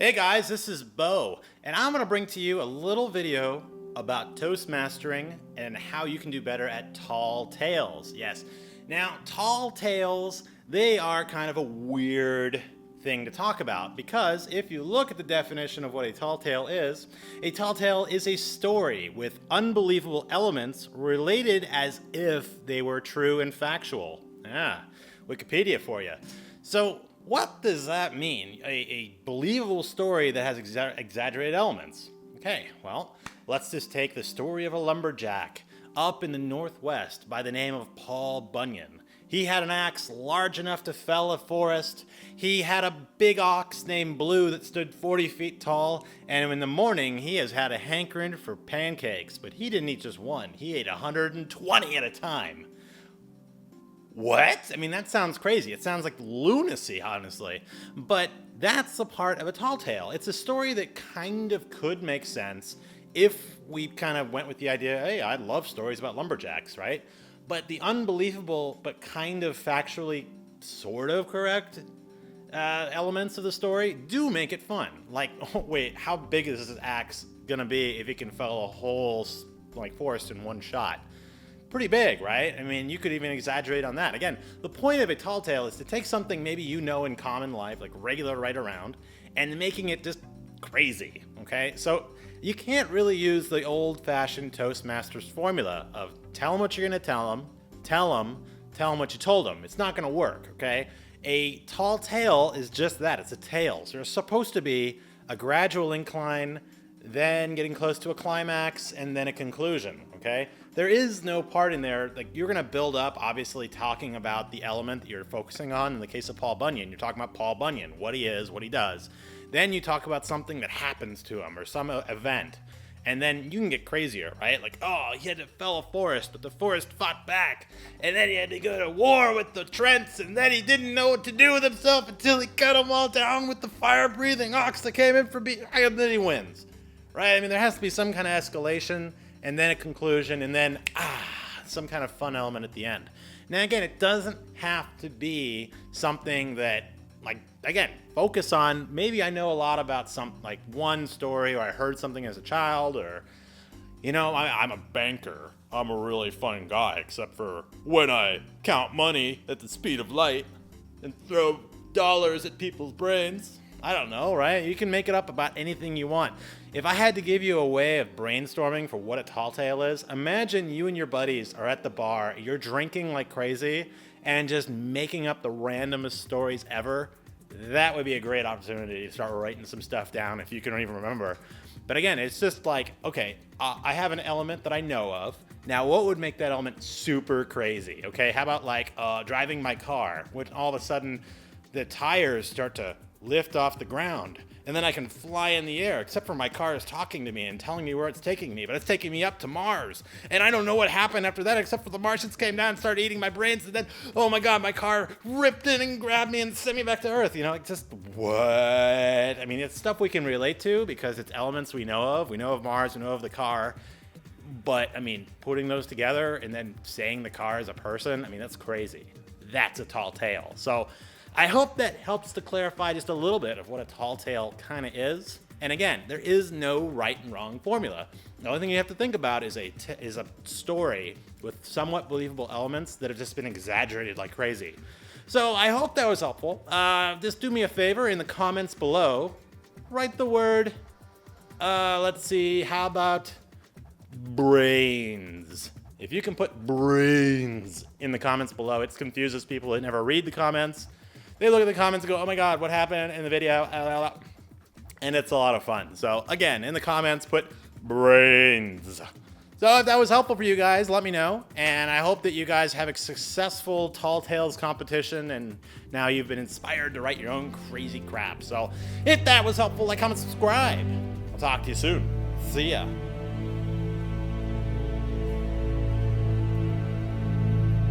Hey guys, this is Bo, and I'm going to bring to you a little video about Toastmastering and how you can do better at tall tales. Yes, now tall tales, they are kind of a weird thing to talk about because if you look at the definition of what a tall tale is a story with unbelievable elements related as if they were true and factual. Wikipedia for you. So what does that mean? A believable story that has exaggerated elements. Okay, well, let's just take the story of a lumberjack up in the Northwest by the name of Paul Bunyan. He had an axe large enough to fell a forest. He had a big ox named Blue that stood 40 feet tall, and in the morning he has had a hankering for pancakes, but he didn't eat just one, he ate 120 at a time. What? I mean, that sounds crazy. It sounds like lunacy, honestly. But that's the part of a tall tale. It's a story that kind of could make sense if we kind of went with the idea, hey, I love stories about lumberjacks, right? But the unbelievable but kind of factually sort of correct elements of the story do make it fun. Like, oh, wait, how big is this axe gonna be if it can fell a whole forest in one shot? Pretty big, right? I mean, you could even exaggerate on that. Again, the point of a tall tale is to take something maybe you know in common life, like regular right around, and making it just crazy, okay? So you can't really use the old-fashioned Toastmasters formula of tell them what you're gonna tell them what you told them. It's not gonna work, okay? A tall tale is just that, it's a tale. So there's supposed to be a gradual incline, then getting close to a climax, and then a conclusion, okay? There is no part in there, like you're gonna build up, obviously talking about the element that you're focusing on. In the case of Paul Bunyan, you're talking about Paul Bunyan, what he is, what he does. Then you talk about something that happens to him or some event. And then you can get crazier, right? Like, oh, he had to fell a forest, but the forest fought back. And then he had to go to war with the Trents, and then he didn't know what to do with himself until he cut them all down with the fire-breathing ox that came in from behind, and then he wins. Right? I mean, there has to be some kind of escalation, and then a conclusion, and then, some kind of fun element at the end. Now, again, it doesn't have to be something that, again, focus on, maybe I know a lot about one story, or I heard something as a child, or, I'm a banker. I'm a really fun guy, except for when I count money at the speed of light and throw dollars at people's brains. I don't know, right? You can make it up about anything you want. If I had to give you a way of brainstorming for what a tall tale is, imagine you and your buddies are at the bar, you're drinking like crazy, and just making up the randomest stories ever. That would be a great opportunity to start writing some stuff down if you can even remember. But again, it's just like, okay, I have an element that I know of. Now, what would make that element super crazy? Okay, how about driving my car, when all of a sudden the tires start to lift off the ground, and then I can fly in the air, except for my car is talking to me and telling me where it's taking me, but it's taking me up to Mars, and I don't know what happened after that, except for the Martians came down and started eating my brains, and then, oh my god, my car ripped in and grabbed me and sent me back to Earth. Just what? I mean, it's stuff we can relate to because it's elements we know of. We know of Mars, we know of the car, but I mean, putting those together and then saying the car is a person, I mean, that's crazy. That's a tall tale. So I hope that helps to clarify just a little bit of what a tall tale kind of is. And again, there is no right and wrong formula. The only thing you have to think about is a story with somewhat believable elements that have just been exaggerated like crazy. So I hope that was helpful. Just do me a favor in the comments below. Write the word, let's see, how about brains? If you can put brains in the comments below, it confuses people that never read the comments. They look at the comments and go, oh my god, what happened in the video? And it's a lot of fun. So again, in the comments, put brains. So if that was helpful for you guys, let me know. And I hope that you guys have a successful Tall Tales competition, and now you've been inspired to write your own crazy crap. So if that was helpful, like, comment, subscribe. I'll talk to you soon. See ya.